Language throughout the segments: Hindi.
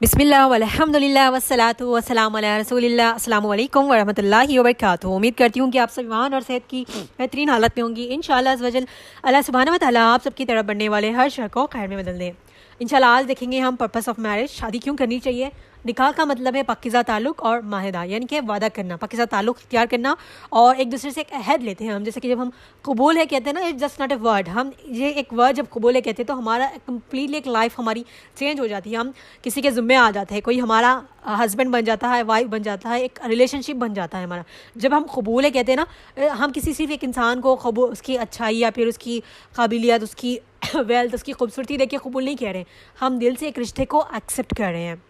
बिस्मिल्लाह वल्हम्दुलिल्लाह वस्सलातु वस्सलामु अला रसूलिल्लाह। अस्सलामु अलैकुम वरहमतुल्लाहि वबरकातुहू। उम्मीद करती हूँ कि आप सब ईमान और सेहत की बेहतरीन हालत में होंगी। इंशाअल्लाह अज़्ज़ वजल अल्लाह सुब्हानहू व तआला आप सबकी तरफ बढ़ने वाले हर शर को खैर में बदल दें। इंशाअल्लाह आज देखेंगे हम पर्पस ऑफ मैरिज, शादी क्यों करनी चाहिए। निकाह का मतलब है पाकीज़ा ताल्लुक़ और माहिदा, यानी कि वादा करना, पाकीज़ा ताल्लुक़ इख्तियार करना और एक दूसरे से एक अहद लेते हैं हम। जैसे कि जब हम कबूल है कहते हैं ना, it's just not a word. हम ये एक वर्ड जब कबूल है कहते हैं तो हमारा कम्प्लीटली एक लाइफ हमारी चेंज हो जाती है। हम किसी के ज़िम्मे आ जाते हैं, कोई हमारा हस्बैंड बन जाता है, वाइफ बन जाता है, एक रिलेशनशिप बन जाता है हमारा। जब हम कबूल है कहते हैं ना, हम किसी सिर्फ एक इंसान को कबूल, उसकी अच्छाई या फिर उसकी काबिलियत, उसकी वेल्थ, उसकी खूबसूरती देख के कबूल नहीं कह रहे हैं, हम दिल से एक रिश्ते को एक्सेप्ट कर रहे हैं।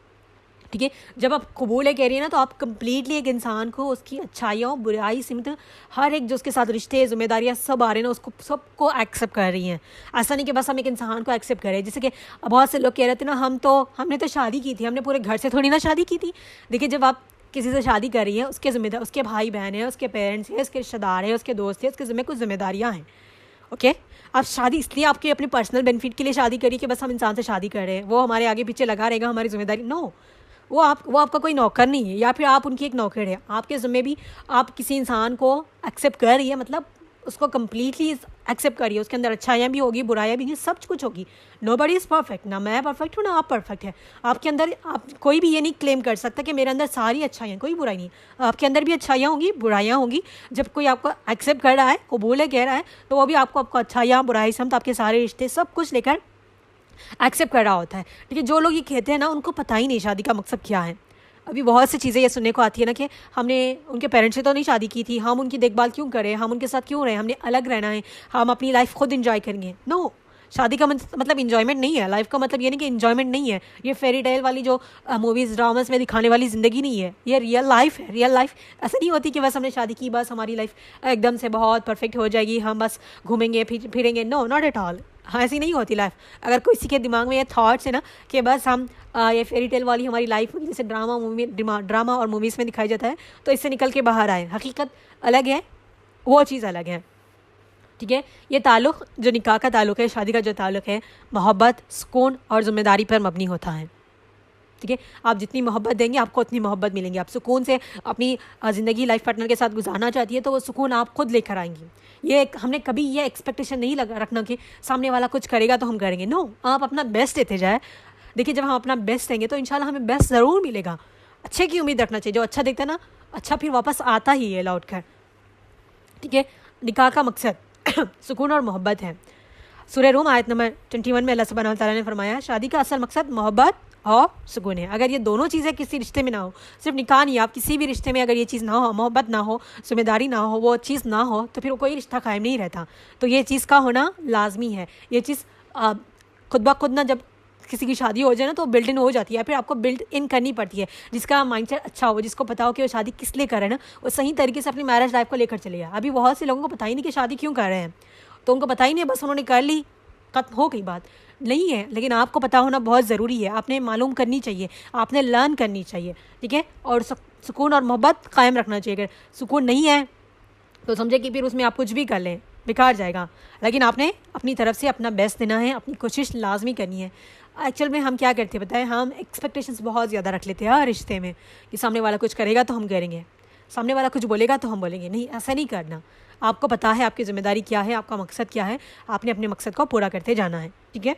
ठीक है, जब आप कबूल है कह रही है ना, तो आप कम्प्लीटली एक इंसान को उसकी अच्छाइयों बुराई सिमत हर एक जो उसके साथ रिश्ते जिम्मेदारियाँ सब आ रहे हैं ना, उसको सबको एक्सेप्ट कर रही हैं। ऐसा नहीं कि बस हम एक इंसान को एक्सेप्ट करें। जैसे कि बहुत से लोग कह रहे थे ना, हमने तो शादी की थी, हमने पूरे घर से थोड़ी ना शादी की थी। देखिए, जब आप किसी से शादी कर रही हैं, उसके जिम्मेदार, उसके भाई बहन हैं, उसके पेरेंट्स हैं, उसके रिश्तेदार हैं, उसके दोस्त हैं, उसके ज़िम्मे कुछ जिम्मेदारियाँ हैं। ओके, आप शादी इसलिए आपके अपने पर्सनल बेनिफिट के लिए शादी करी कि बस हम इंसान से शादी कर रहे हैं, वो हमारे आगे पीछे लगा रहेगा, हमारी जिम्मेदारी नो। वो आपका कोई नौकर नहीं है, या फिर आप उनकी एक नौकर है। आपके ज़िम्मे भी आप किसी इंसान को एक्सेप्ट कर रही है, मतलब उसको कम्प्लीटली एक्सेप्ट करिए। उसके अंदर अच्छाइयाँ भी होगी, बुराइयाँ भी होंगी, सब कुछ होगी। नोबडी इज़ परफेक्ट, ना मैं परफेक्ट हूँ ना आप परफेक्ट है। आपके अंदर आप कोई भी ये नहीं क्लेम कर सकता कि मेरे अंदर सारी अच्छाइयाँ, कोई बुराई नहीं। आपके अंदर भी अच्छाइयाँ होंगी, बुराइयाँ होंगी। जब कोई आपको एक्सेप्ट कर रहा है, कबूल है कह रहा है, तो वो भी आपको अच्छाइयाँ बुराई समझ आपके सारे रिश्ते सब कुछ लेकर एक्सेप्ट कर रहा होता है। ठीक है, जो लोग ये कहते हैं ना, उनको पता ही नहीं शादी का मकसद क्या है। अभी बहुत सी चीज़ें ये सुनने को आती है ना कि हमने उनके पेरेंट्स से तो नहीं शादी की थी, हम उनकी देखभाल क्यों करें, हम उनके साथ क्यों रहें, हमने अलग रहना है, हम अपनी लाइफ खुद इंजॉय करेंगे। नो, शादी का मतलब इंजॉयमेंट नहीं है। लाइफ का मतलब ये नहीं कि इंजॉयमेंट नहीं है। ये फेरी टेल वाली जो मूवीज़ ड्रामास में दिखाने वाली ज़िंदगी नहीं है, ये रियल लाइफ है। रियल लाइफ ऐसा नहीं होती कि बस हमने शादी की, बस हमारी लाइफ एकदम से बहुत परफेक्ट हो जाएगी, हम बस घूमेंगे फिरेंगे। No, not at all. हाँ, ऐसी नहीं होती लाइफ। अगर किसी के दिमाग में ये थॉट्स है ना कि बस हम ये फेरी टेल वाली हमारी लाइफ होगी, जैसे ड्रामा और मूवीज़ में दिखाई जाता है, तो इससे निकल के बाहर आए। हकीकत अलग है, वो चीज़ अलग है। ठीक है, ये ताल्लुक़ जो निकाह का ताल्लुक़ है, शादी का जो ताल्लुक़ है, मोहब्बत, सुकून और ज़िम्मेदारी पर मबनी होता है। ठीक है, आप जितनी मोहब्बत देंगे आपको उतनी मोहब्बत मिलेंगी। आप सुकून से अपनी ज़िंदगी लाइफ पार्टनर के साथ गुजारना चाहती है, तो वो सुकून आप खुद लेकर आएंगी। हमने कभी ये एक्सपेक्टेशन नहीं रखना कि सामने वाला कुछ करेगा तो हम करेंगे। नो, आप अपना बेस्ट देते जाए। देखिए, जब हम अपना बेस्ट देंगे तो इंशाल्लाह हमें बेस्ट ज़रूर मिलेगा। अच्छे की उम्मीद रखना चाहिए। जो अच्छा देखता है ना, अच्छा फिर वापस आता ही है लौट कर। ठीक है, निकाह का मकसद सुकून और मोहब्बत है। सूरह रूम आयत नंबर 21 में अल्लाह सुब्हानहू व तआला ने फरमाया, शादी का असल मकसद मोहब्बत और सुकून है। अगर ये दोनों चीज़ें किसी रिश्ते में ना हो, सिर्फ निकाह नहीं, आप किसी भी रिश्ते में अगर ये चीज़ ना हो, मोहब्बत ना हो, जिम्मेदारी ना हो, वो चीज़ ना हो, तो फिर कोई रिश्ता कायम नहीं रहता। तो ये चीज़ का होना लाजमी है। ये चीज़ खुद ब खुद ना, जब किसी की शादी हो जाए ना, तो बिल्ट इन हो जाती है, फिर आपको बिल्ट इन करनी पड़ती है। जिसका माइंडसेट अच्छा हो, जिसको पता हो कि वो शादी किस लिए कर रहे हैं ना, वो सही तरीके से अपनी मैरिज लाइफ को लेकर चले जाए। अभी बहुत से लोगों को पता ही नहीं कि शादी क्यों कर रहे हैं, तो उनको पता ही नहीं, बस उन्होंने कर ली, खत्म हो गई बात। नहीं है, लेकिन आपको पता होना बहुत ज़रूरी है। आपने मालूम करनी चाहिए, आपने लर्न करनी चाहिए। ठीक है, और सुकून और मोहब्बत कायम रखना चाहिए। अगर सुकून नहीं है तो समझे कि फिर उसमें आप कुछ भी कर लें, बेकार जाएगा। लेकिन आपने अपनी तरफ से अपना बेस्ट देना है, अपनी कोशिश लाजमी करनी है। एक्चुअल में हम क्या करते हैं बताएं, हम एक्सपेक्टेशंस बहुत ज़्यादा रख लेते हैं हर रिश्ते में कि सामने वाला कुछ करेगा तो हम करेंगे, सामने वाला कुछ बोलेगा तो हम बोलेंगे। नहीं, ऐसा नहीं करना। आपको पता है आपकी ज़िम्मेदारी क्या है, आपका मकसद क्या है, आपने अपने मकसद को पूरा करते जाना है। ठीक है,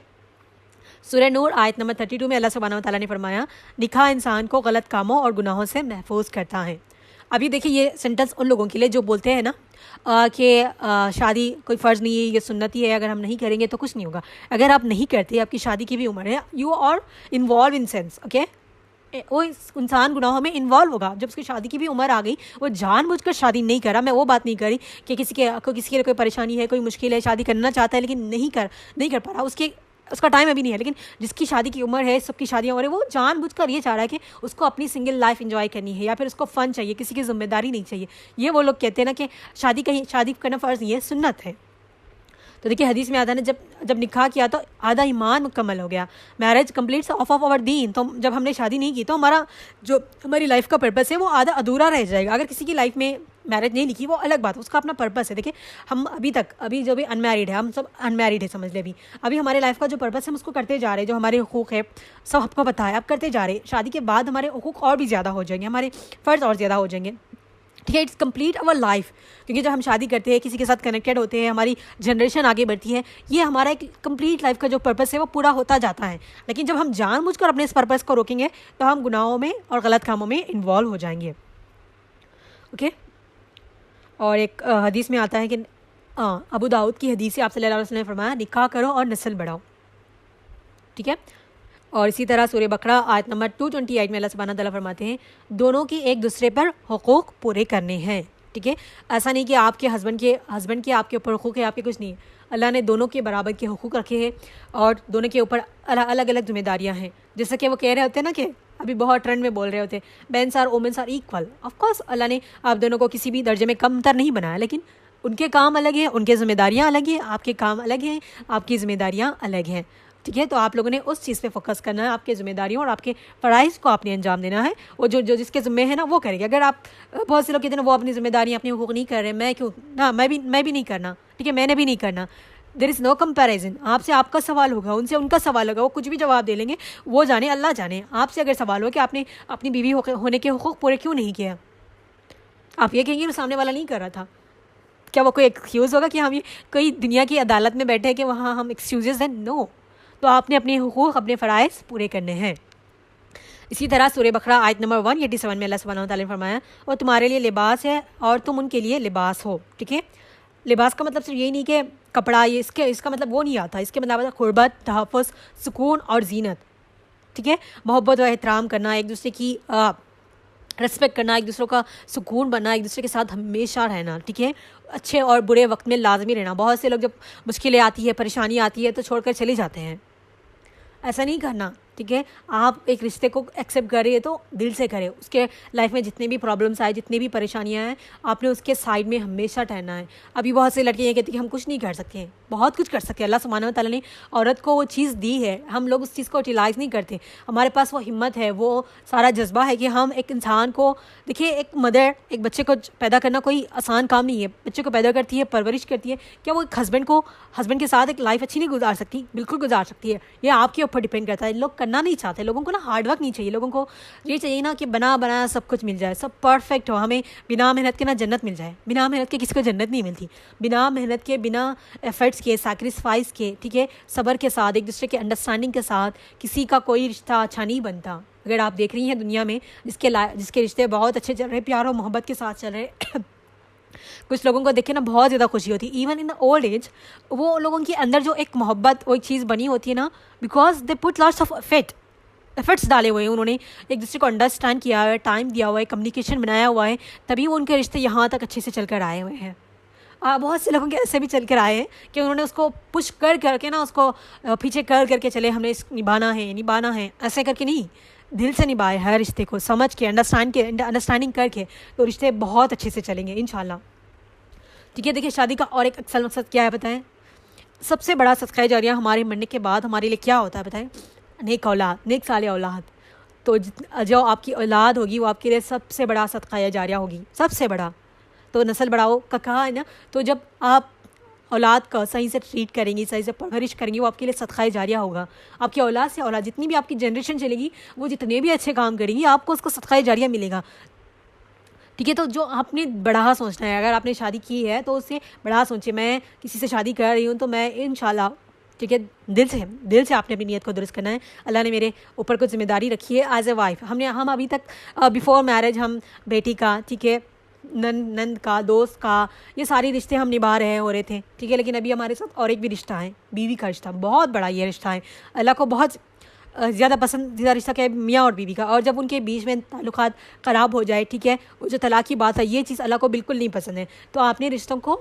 सूरह नूर आयत नंबर 32 में अल्लाह सुब्हानहू व तआला ने फरमाया, निकाह इंसान को गलत कामों और गुनाहों से महफूज करता है। अभी देखिए, ये सेंटेंस उन लोगों के लिए जो बोलते हैं ना कि शादी कोई फ़र्ज़ नहीं है, ये सुन्नती है, अगर हम नहीं करेंगे तो कुछ नहीं होगा। अगर आप नहीं करते, आपकी शादी की भी उम्र है, you are involve in sense, okay, वो इंसान गुनाहों में इन्वॉल्व होगा। जब उसकी शादी की भी उम्र आ गई, वो जानबूझकर शादी नहीं करा। मैं वो बात नहीं करी कि किसी के लिए कोई परेशानी है, कोई मुश्किल है, शादी करना चाहता है लेकिन नहीं कर पा रहा, उसका टाइम अभी नहीं है। लेकिन जिसकी शादी की उम्र है, सबकी शादियाँ हो रही है, वो जानबूझकर ये चाह रहा है कि उसको अपनी सिंगल लाइफ एंजॉय करनी है, या फिर उसको फ़न चाहिए, किसी की जिम्मेदारी नहीं चाहिए। ये वो लोग कहते हैं ना कि शादी करना फ़र्ज़ नहीं है, सुन्नत है। तो देखिए, हदीस में आता है ना, जब निकाह किया तो आधा ईमान मुकम्मल हो गया। मैरिज कंप्लीट्स ऑफ आवर दीन। तो जब हमने शादी नहीं की तो हमारी लाइफ का पर्पस है वो आधा अधूरा रह जाएगा। अगर किसी की लाइफ में मैरिज नहीं लिखी वो अलग बात है, उसका अपना पर्पस है। देखिए हम अभी जो भी अनमैरिड है, हम सब अनमैरिड है समझ ले, अभी हमारे लाइफ का जो पर्पस है हम उसको करते जा रहे हैं, जो हमारे हुकूक है सब आपको पता है, अब करते जा रहे हैं। शादी के बाद हमारे हुकूक और भी ज़्यादा हो जाएंगे, हमारे फ़र्ज़ और ज़्यादा हो जाएंगे, ठीक है। इट्स कंप्लीट अवर लाइफ, क्योंकि जब हम शादी करते हैं किसी के साथ कनेक्टेड होते हैं, हमारी जनरेशन आगे बढ़ती है, ये हमारा एक कंप्लीट लाइफ का जो पर्पस है वो पूरा होता जाता है। लेकिन जब हम जानबूझकर अपने इस पर्पस को रोकेंगे तो हम गुनाहों में और गलत कामों में इन्वॉल्व हो जाएंगे, ओके। और एक हदीस में आता है कि अबू दाऊद की हदीस से आप सल्लल्लाहु अलैहि वसल्लम ने फरमाया, निकाह करो और नस्ल बढ़ाओ, ठीक है। और इसी तरह सूरह बकरा आयत नंबर 228 में अल्लाह सुब्हानहू व तआला फरमाते हैं, दोनों की एक दूसरे पर हुकूक पूरे करने हैं, ठीक है। ऐसा नहीं कि आपके हस्बैंड के आपके ऊपर हुकूक है, आपके कुछ नहीं है। अल्लाह ने दोनों के बराबर के हुकूक रखे हैं और दोनों के ऊपर अलग अलग जिम्मेदारियाँ हैं। जैसा कि वो कह रहे होते हैं ना कि अभी बहुत ट्रेंड में बोल रहे होते, men's are women's are equal. Of course Allah ने आप दोनों को किसी भी दर्जे में कमतर नहीं बनाया, लेकिन उनके काम अलग हैं, उनकी जिम्मेदारियाँ अलग हैं, आपके काम अलग हैं, आपकी जिम्मेदारियाँ अलग हैं, ठीक है। तो आप लोगों ने उस चीज़ पे फोकस करना है, आपके जिम्मेदारियों और आपके फ़राइज़ को आपने अंजाम देना है। वो जो जिसके ज़िम्मे है ना वो करेगा। अगर आप बहुत से लोग कहते हैं वो अपनी जिम्मेदारियाँ अपने हुकूक नहीं कर रहे, मैं क्यों ना, मैं भी नहीं करना, ठीक है, मैंने भी नहीं करना। There is no comparison. आपसे आपका सवाल होगा, उनसे उनका सवाल होगा, वो कुछ भी जवाब दे लेंगे, वो जाने अल्लाह जाने। आपसे अगर सवाल हो कि आपने अपनी बीवी होने के हुकूक पूरे क्यों नहीं किया, आप ये कहेंगे सामने वाला नहीं कर रहा था, क्या वो कोई एक्सक्यूज़ होगा कि हम ये कोई दुनिया की अदालत में बैठे हैं कि वहाँ हम एक्सक्यूज़ हैं? नो। तो आपने अपने हुकूक अपने फ़राइज़ पूरे करने हैं। इसी तरह सूरह बकरा आयत नंबर 187 में अल्लाह सुब्हानहू व तआला ने फरमाया, और तुम्हारे लिए लिबास है और तुम उनके लिए लिबास हो, ठीक है। लिबास का मतलब सिर्फ यही नहीं कि कपड़ा, ये इसका मतलब वो नहीं आता। इसके मतलब क़ुर्बत, तहफ़्फ़ुज़, सुकून और ज़ीनत, ठीक है। मोहब्बत और एहतराम करना, एक दूसरे की रिस्पेक्ट करना, एक दूसरों का सुकून बनना, एक दूसरे के साथ हमेशा रहना, ठीक है। अच्छे और बुरे वक्त में लाजमी रहना। बहुत से लोग जब मुश्किलें आती है, परेशानी आती है तो छोड़कर चले जाते हैं, ऐसा नहीं करना, ठीक है। आप एक रिश्ते को एक्सेप्ट कर रही है तो दिल से करें। उसके लाइफ में जितने भी प्रॉब्लम्स आए, जितनी भी परेशानियां हैं, आपने उसके साइड में हमेशा ठहरना है। अभी बहुत से लड़के ये कहते हैं कि हम कुछ नहीं कर सकते हैं, बहुत कुछ कर सकते हैं। अल्लाह सुब्हानहू व तआला ने औरत को वो चीज़ दी है, हम लोग उस चीज़ को यूटिलाइज़ नहीं करते। हमारे पास वो हिम्मत है, वो सारा जज्बा है कि हम एक इंसान को, देखिए एक मदर एक बच्चे को पैदा करना कोई आसान काम नहीं है। बच्चे को पैदा करती है, परवरिश करती है, क्या वो एक हस्बैंड के साथ एक लाइफ अच्छी नहीं गुजार सकती? बिल्कुल गुजार सकती है। ये आपके ऊपर डिपेंड करता है। लोग करना नहीं चाहते, लोगों को ना हार्डवर्क नहीं चाहिए, लोगों को ये चाहिए ना कि बना बनाया सब कुछ मिल जाए, सब परफेक्ट हो, हमें बिना मेहनत के ना जन्नत मिल जाए। बिना मेहनत के किसी को जन्नत नहीं मिलती, बिना मेहनत के, बिना एफर्ट्स के, सैक्रिफाइस के, ठीक है, सब्र के साथ, एक दूसरे के अंडरस्टैंडिंग के साथ किसी का कोई रिश्ता अच्छा नहीं बनता। अगर आप देख रही हैं दुनिया में जिसके रिश्ते बहुत अच्छे चल रहे, प्यार और मोहब्बत के साथ चल रहे कुछ लोगों को देख के ना बहुत ज़्यादा खुशी होती है। Even in the old age वो लोगों के अंदर जो एक मोहब्बत, वो एक चीज़ बनी होती है ना, because they put lots of efforts डाले हुए हैं, उन्होंने एक दूसरे को अंडरस्टैंड किया है, टाइम दिया हुआ है, कम्युनिकेशन बनाया हुआ है, तभी वो उनके रिश्ते यहाँ तक अच्छे से चल कर आए हुए हैं। बहुत से लोगों के ऐसे भी चल कर आए हैं कि उन्होंने उसको पुश करके ना, उसको पीछे करके चले, हमने निभाना है, ऐसे करके नहीं, दिल से निभाए हर रिश्ते को, समझ के, अंडरस्टैंडिंग करके, तो रिश्ते बहुत अच्छे से चलेंगे इंशाल्लाह, ठीक है। देखिए शादी का और एक असल मकसद क्या है बताएं? सबसे बड़ा सदका जारिया हमारे मरने के बाद हमारे लिए क्या होता है बताएं? नेक औलाद, नेक साले औलाद। तो जो आपकी औलाद होगी वो आपके लिए सबसे बड़ा सदका जारिया होगी, सबसे बड़ा। तो नस्ल बढ़ाओ का कहा है ना, तो जब आप औलाद का सही से ट्रीट करेंगी, सही से परवरिश करेंगी, वो आपके लिए सदका जारिया होगा। आपकी औलाद से औलाद, जितनी भी आपकी जनरेशन चलेगी, वो जितने भी अच्छे काम करेंगी, आपको उसका सदका जारिया मिलेगा, ठीक है। तो जो आपने बड़ा सोचना है, अगर आपने शादी की है तो उससे बड़ा सोचिए। मैं किसी से शादी कर रही हूँ तो मैं इंशाल्लाह, ठीक है, दिल से आपने अपनी नीयत को दुरुस्त करना है। अल्लाह ने मेरे ऊपर कुछ जिम्मेदारी रखी है एज ए वाइफ। हम अभी तक बिफोर मैरिज हम बेटी का, ठीक है, नंद का, दोस्त का, ये सारे रिश्ते हम निभा हो रहे थे, ठीक है। लेकिन अभी हमारे साथ और एक भी रिश्ता है, बीवी का रिश्ता, बहुत बड़ा ये रिश्ता है। अल्लाह को बहुत ज़्यादा पसंदीदा रिश्ता क्या है? मियाँ और बीवी का। और जब उनके बीच में ताल्लुकात ख़राब हो जाए, ठीक है, वो जो तलाक की बात है, ये चीज़ अल्लाह को बिल्कुल नहीं पसंद है। तो आपने रिश्तों को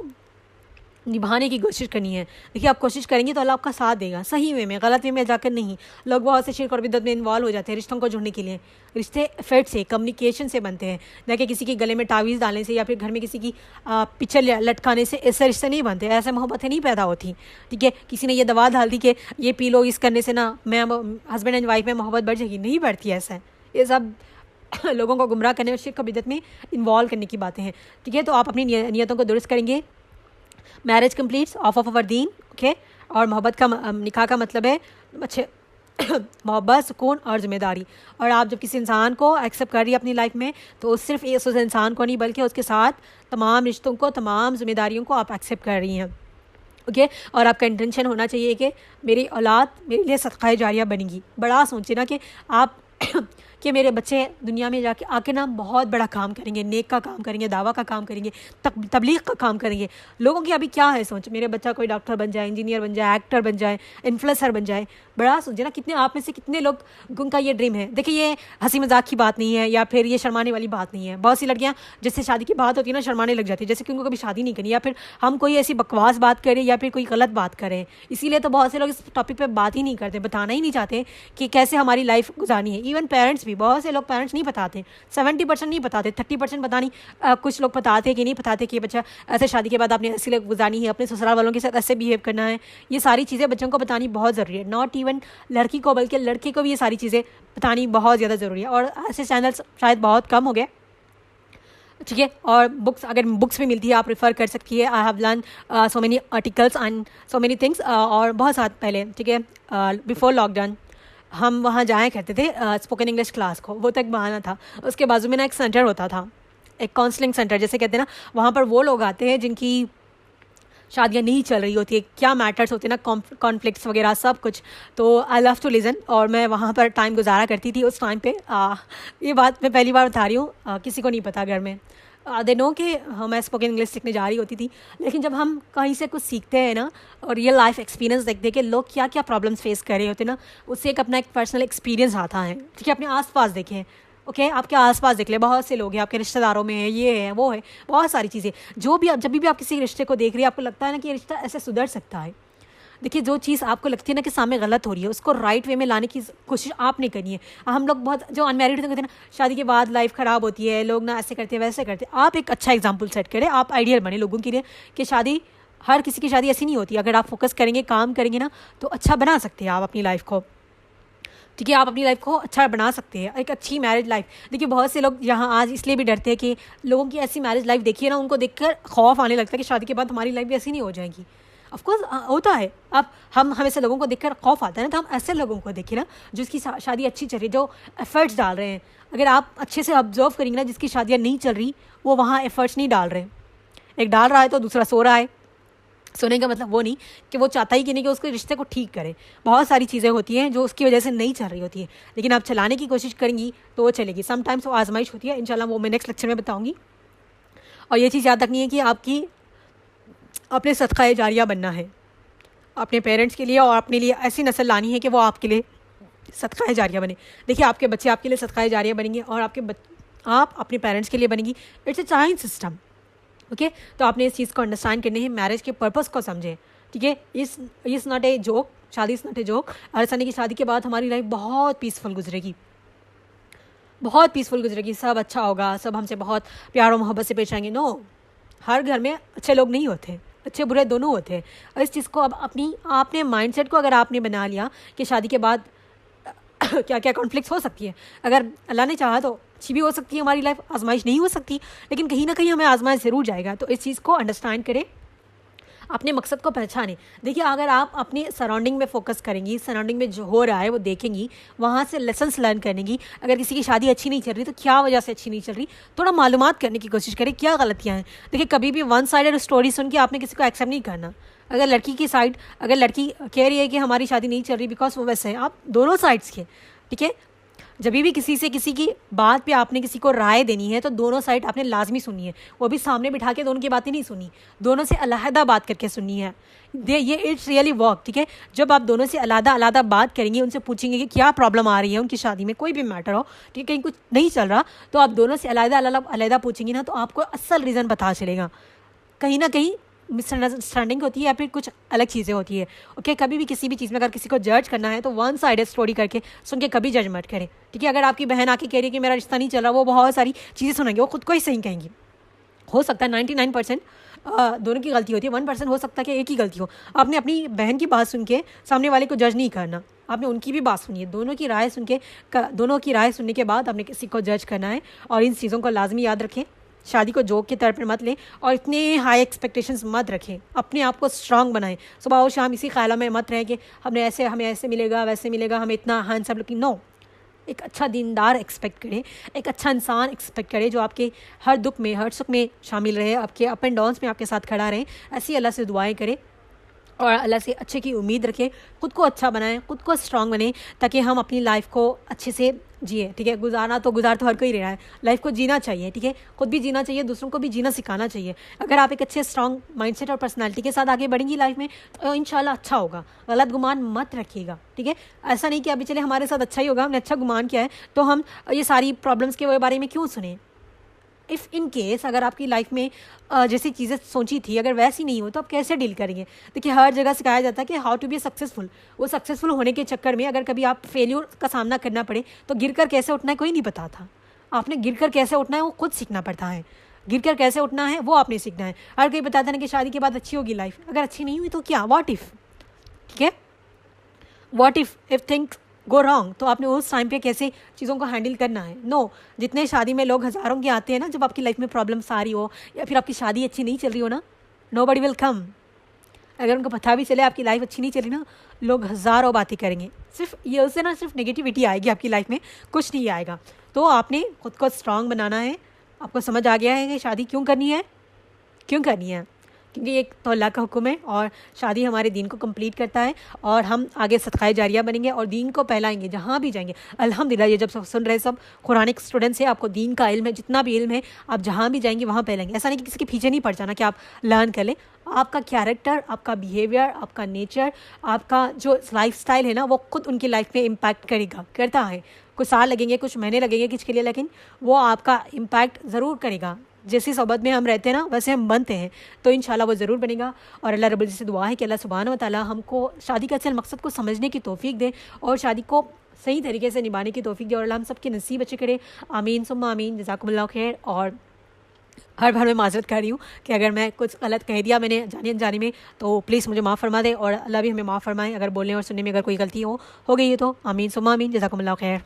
निभाने की कोशिश करनी है। देखिए आप कोशिश करेंगे तो अल्लाह आपका साथ देगा, सही वे में, गलत वे में जाकर नहीं। लोग बहुत से शिर्क और बिदअत में इन्वॉल्व हो जाते हैं रिश्तों को जोड़ने के लिए। रिश्ते एफर्ट से, कम्युनिकेशन से बनते हैं, ना कि किसी के गले में तावीज़ डालने से या फिर घर में किसी की पिक्चर लटकाने से। ऐसे रिश्ते नहीं बनते, ऐसे मोहब्बतें नहीं पैदा होती, ठीक है। किसी ने ये दवा डाल दी कि ये पी लो, इस करने से ना मैं हस्बैंड एंड वाइफ में मोहब्बत बढ़ जाएगी, नहीं बढ़ती ऐसा। ये सब लोगों को गुमराह करने और शिर्क और बिदअत में इन्वॉल्व करने की बातें हैं, ठीक है। तो आप अपनी नियतों को दुरुस्त करेंगे। Marriage completes of our Deen, okay. और मोहब्बत का निकाह का मतलब है अच्छे मोहब्बत, सुकून और ज़िम्मेदारी। और आप जब किसी इंसान को एक्सेप्ट कर रही है अपनी लाइफ में, तो सिर्फ उस इंसान को नहीं बल्कि उसके साथ तमाम रिश्तों को, तमाम जिम्मेदारियों को आप एक्सेप्ट कर रही हैं, ओके। और आपका इंटेंशन होना चाहिए कि मेरी औलाद मेरे लिए सदका जारिया बनेगी। बड़ा सोचिए ना कि आप कि मेरे बच्चे दुनिया में जाके आके ना बहुत बड़ा काम करेंगे, नेक का काम करेंगे, दावा का काम करेंगे, तबलीग का काम करेंगे। लोगों की अभी क्या है सोच, मेरे बच्चा कोई डॉक्टर बन जाए, इंजीनियर बन जाए, एक्टर बन जाए, इन्फ्लुएंसर बन जाए। बड़ा सोचिए ना कितने आप में से कितने लोग उनका ये ड्रीम है। देखिए ये हंसी मजाक की बात नहीं है या फिर ये शर्माने वाली बात नहीं है। बहुत सी लड़कियां जिससे शादी की बात होती है ना शर्माने लग जाती है, जैसे कि उनको कभी शादी नहीं करनी, या फिर हम कोई ऐसी बकवास बात करें या फिर कोई गलत बात करें। इसीलिए तो बहुत से लोग इस टॉपिक पर बात ही नहीं करते, बताना ही नहीं चाहते कि कैसे हमारी लाइफ गुजारनी है। इवन पेरेंट्स भी, बहुत से लोग पेरेंट्स नहीं बताते, 70% नहीं बताते, 30% पता नहीं कुछ लोग बताते कि नहीं बताते कि बच्चा ऐसे शादी के बाद आपने ऐसी लाइफ गुजारनी है, अपने ससुराल वालों के साथ ऐसे बिहेव करना है। ये सारी चीज़ें बच्चों को बतानी बहुत ज़रूरी है। नॉट इवन लड़की को बल्कि लड़के को भी ये सारी चीज़ें बतानी बहुत ज़्यादा ज़रूरी है। और ऐसे चैनल्स शायद बहुत कम हो गए, ठीक है। और बुक्स, अगर बुक्स भी मिलती है आप रेफ़र कर सकती है। I have learn so many articles and so many things. और बहुत साथ पहले, ठीक है, बिफोर लॉकडाउन हम वहाँ जाया करते थे स्पोकन इंग्लिश क्लास को। वो तक बहाना था। उसके बाजू में ना एक सेंटर होता था, एक काउंसलिंग सेंटर जैसे कहते हैं ना। वहाँ पर वो लोग आते हैं जिनकी शादियाँ नहीं चल रही होती है, क्या मैटर्स होते हैं ना, कॉन्फ्लिक्ट्स वगैरह सब कुछ। तो आई लव टू लिसन, और मैं वहाँ पर टाइम गुजारा करती थी उस टाइम पे। ये बात मैं पहली बार बता रही हूँ, किसी को नहीं पता घर में। दे नो कि मैं स्पोकन इंग्लिश सीखने जा रही होती थी। लेकिन जब हम कहीं से कुछ सीखते हैं ना और रियल लाइफ एक्सपीरियंस देखते हैं कि लोग क्या क्या प्रॉब्लम्स फेस कर रहे होते हैं ना, उससे एक अपना एक पर्सनल एक्सपीरियंस आता है, ठीक है। अपने आसपास देखें, ओके, आपके आसपास देख ले, बहुत से लोग हैं, आपके रिश्तेदारों में है, ये है, वो है, बहुत सारी चीज़ें। जो भी आप, जब भी आप किसी रिश्ते को देख रही है, आपको लगता है ना कि ये रिश्ता ऐसे सुधर सकता है। देखिए जो चीज़ आपको लगती है ना कि सामने गलत हो रही है, उसको राइट वे में लाने की कोशिश आपने करनी है। हम लोग बहुत जो अनमैरिड होते हैं ना, शादी के बाद लाइफ ख़राब होती है, लोग ना ऐसे करते हैं वैसे करते हैं। आप एक अच्छा एग्जाम्पल सेट करें, आप आइडियल बने लोगों के लिए कि शादी, हर किसी की शादी ऐसी नहीं होती। अगर आप फोकस करेंगे, काम करेंगे ना, तो अच्छा बना सकते हैं आप अपनी लाइफ को, ठीक है। आप अपनी लाइफ को अच्छा बना सकते हैं, एक अच्छी मैरिज लाइफ। देखिए बहुत से लोग यहाँ आज इसलिए भी डरते हैं कि लोगों की ऐसी मैरिज लाइफ देखिए ना, उनको देखकर खौफ आने लगता है कि शादी के बाद हमारी लाइफ भी ऐसी नहीं हो जाएगी। ऑफकोर्स होता है। अब हम ऐसे लोगों को देखकर खौफ आता है ना, तो हम ऐसे लोगों को देखिए ना जिसकी शादी अच्छी चल रही है, जो एफर्ट्स डाल रहे हैं। अगर आप अच्छे से ऑब्जर्व करेंगे ना, जिसकी शादियाँ नहीं चल रही वो वहाँ एफर्ट्स नहीं डाल रहे। एक डाल रहा है तो दूसरा सो रहा है। सोने का मतलब वो नहीं कि वो चाहता ही कि नहीं कि उसके रिश्ते को ठीक करे। बहुत सारी चीज़ें होती हैं जो उसकी वजह से नहीं चल रही होती है, लेकिन आप चलाने की कोशिश करेंगी तो वो चलेगी। समटाइम्स वो आजमाइश होती है, इंशाल्लाह वो मैं नेक्स्ट लेक्चर में बताऊंगी। और ये चीज़ याद रखनी है कि आपकी अपने सदका जारिया बनना है अपने पेरेंट्स के लिए, और अपने लिए ऐसी नस्ल लानी है कि वो आपके लिए सदका जारिया बने। देखिए आपके बच्चे आपके लिए सदका जारिया बनेंगे और आप अपने पेरेंट्स के लिए बनेंगी। It's a chain system, okay. तो आपने इस चीज़ को अंडरस्टैंड करने है, मैरिज के पर्पस को समझें, ठीक है। इस नॉट ए जोक, शादी इस नॉट ए जोक। अरसानी की शादी के बाद हमारी लाइफ बहुत पीसफुल गुजरेगी, बहुत पीसफुल गुजरेगी, सब अच्छा होगा, सब हमसे बहुत प्यार और मोहब्बत से पेश आएंगे। नो, हर घर में अच्छे लोग नहीं होते, अच्छे बुरे दोनों होते हैं। और इस चीज़ को अब आपने माइंडसेट को अगर आपने बना लिया कि शादी के बाद क्या क्या कॉन्फ्लिक्ट्स हो सकती है, अगर अल्लाह ने चाहा तो अच्छी भी हो सकती है हमारी लाइफ, आजमाइश नहीं हो सकती, लेकिन कहीं ना कहीं हमें आजमाइश ज़रूर जाएगा। तो इस चीज़ को अंडरस्टैंड करें, अपने मकसद को पहचानें। देखिए अगर आप अपनी सराउंडिंग में फोकस करेंगी, सराउंडिंग में जो हो रहा है वो देखेंगी, वहाँ से लेसन्स लर्न करेंगी। अगर किसी की शादी अच्छी नहीं चल रही तो क्या वजह से अच्छी नहीं चल रही, थोड़ा मालूमात करने की कोशिश करें क्या गलतियाँ हैं। देखिए कभी भी वन साइडेड स्टोरी सुन के आपने किसी को एक्सेप्ट नहीं करना। अगर लड़की की साइड, अगर लड़की कह रही है कि हमारी शादी नहीं चल रही बिकॉज वो वैसे है, आप दोनों साइड्स के, ठीक है। जब भी किसी से किसी की बात पे आपने किसी को राय देनी है तो दोनों साइड आपने लाजमी सुननी है। वो भी सामने बिठा के दोनों की बातें नहीं सुनी, दोनों से अलहदा बात करके सुननी है। ये इट्स रियली वर्क, ठीक है। जब आप दोनों से अलहदा बात करेंगे, उनसे पूछेंगे कि क्या प्रॉब्लम आ रही है उनकी शादी में, कोई भी मैटर हो, ठीक है, कहीं कुछ नहीं चल रहा, तो आप दोनों से अलहदा पूछेंगे ना, तो आपको असल रीज़न पता चलेगा। कहीं ना कहीं मिसअंडरस्टैंडिंग होती है या फिर कुछ अलग चीज़ें होती है, ओके। कभी भी किसी भी चीज़ में अगर किसी को जज करना है तो वन साइडेड स्टोरी करके सुन के कभी जज मत करें, ठीक है। अगर आपकी बहन आके कह रही है कि मेरा रिश्ता नहीं चल रहा, वो बहुत सारी चीज़ें सुनेंगे, वो खुद को ही सही कहेंगी। हो सकता है 99% दोनों की गलती होती है, 1% हो सकता है कि एक ही गलती हो। आपने अपनी बहन की बात सुन के सामने वाले को जज नहीं करना, आपने उनकी भी बात सुनी है, दोनों की राय सुन के दोनों की राय सुनने के बाद आपने किसी को जज करना है। और इन चीज़ों को लाजमी याद रखें, शादी को जोक के तौर पर मत लें और इतने हाई एक्सपेक्टेशंस मत रखें। अपने आप को स्ट्रांग बनाएं, सुबह और शाम इसी ख्याल में मत रहें कि हमें ऐसे मिलेगा, वैसे मिलेगा, हमें इतना हैंडसम लुकिंग। नो, एक अच्छा दीनदार एक्सपेक्ट करें, एक अच्छा इंसान एक्सपेक्ट करें जो आपके हर दुख में हर सुख में शामिल रहे, आपके अप एंड डाउन्स में आपके साथ खड़ा रहे। ऐसी अल्लाह से दुआएं करें और अल्लाह से अच्छे की उम्मीद रखें। खुद को अच्छा बनाएं, खुद को स्ट्रांग बनें ताकि हम अपनी लाइफ को अच्छे से जिए। ठीक है, गुजार तो हर कोई रहा है, लाइफ को जीना चाहिए। ठीक है, खुद भी जीना चाहिए, दूसरों को भी जीना सिखाना चाहिए। अगर आप एक अच्छे स्ट्रांग माइंडसेट और पर्सनालिटी के साथ आगे बढ़ेंगी लाइफ में तो इंशाल्लाह अच्छा होगा। गलत गुमान मत रखिएगा। ठीक है, ऐसा नहीं कि अभी चले हमारे साथ अच्छा ही होगा, हमने अच्छा गुमान किया है तो हम ये सारी प्रॉब्लम्स के बारे में क्यों सुने। इफ़ इन केस अगर आपकी लाइफ में जैसी चीज़ें सोची थी अगर वैसी नहीं हो तो आप कैसे डील करेंगे। देखिए, हर जगह सिखाया जाता है कि हाउ टू बी सक्सेसफुल। वो सक्सेसफुल होने के चक्कर में अगर कभी आप फेल्योर का सामना करना पड़े तो गिरकर कैसे उठना है कोई नहीं बताता। आपने गिरकर कैसे उठना है वो खुद सीखना पड़ता है। गिरकर कैसे उठना है वो आपने सीखना है। हर कोई बताता है कि शादी के बाद अच्छी होगी लाइफ, अगर अच्छी नहीं हुई तो क्या, व्हाट इफ़। ठीक है, what if things go wrong, तो आपने उस टाइम पे कैसे चीज़ों को हैंडल करना है। नो, जितने शादी में लोग हज़ारों के आते हैं ना, जब आपकी लाइफ में प्रॉब्लम्स आ रही हो या फिर आपकी शादी अच्छी नहीं चल रही हो ना, नोबडी विल कम। अगर उनको पता भी चले आपकी लाइफ अच्छी नहीं चली ना, लोग हज़ारों बातें करेंगे। सिर्फ ये उससे ना सिर्फ नेगेटिविटी आएगी आपकी लाइफ में, कुछ नहीं आएगा। तो आपने खुद को स्ट्रांग बनाना है। आपको समझ आ गया है कि शादी क्यों करनी है, क्योंकि एक तो अल्लाह का हुक्म है और शादी हमारे दीन को कंप्लीट करता है और हम आगे सदक़ाए जारिया बनेंगे और दीन को फैलाएंगे जहाँ भी जाएंगे। अल्हम्दुलिल्लाह, ये जब सब सुन रहे सब कुरानिक स्टूडेंट्स हैं, आपको दीन का इल्म है, जितना भी इल्म है आप जहाँ भी जाएंगे वहाँ फैलाएंगे। ऐसा नहीं कि किसी के पीछे नहीं पड़ जाना कि आप लर्न कर लें। आपका कैरेक्टर, आपका बिहेवियर, आपका नेचर, आपका जो लाइफस्टाइल है ना, वो खुद उनकी लाइफ में इम्पैक्ट करता है। कुछ साल लगेंगे, कुछ महीने लगेंगे किसके लिए, लेकिन वो आपका इम्पैक्ट ज़रूर करेगा। जैसी सोबत में हम रहते हैं ना वैसे हम बनते हैं, तो इंशाल्लाह वो ज़रूर बनेगा। और अल्लाह रब्बुल इज़्ज़त से दुआ है कि अल्लाह सुब्हानहू व तआला हमको शादी का असल मकसद को समझने की तौफीक दे और शादी को सही तरीके से निभाने की तौफीक दे और अल्लाह हम सब के नसीब अच्छे करे। आमीन सुम्मा आमीन। जज़ाकुमुल्लाह खैर। और हर बार मैं माज़रत कर रही हूँ कि अगर मैं कुछ गलत कह दिया मैंने जाने अनजाने में तो प्लीज़ मुझे माफ़ फरमा दे और अल्लाह भी हमें माफ़ फरमाए। अगर बोलने और सुनने में अगर कोई गलती हो गई है तो आमीन सुम्मा आमीन। जज़ाकुमुल्लाह खैर।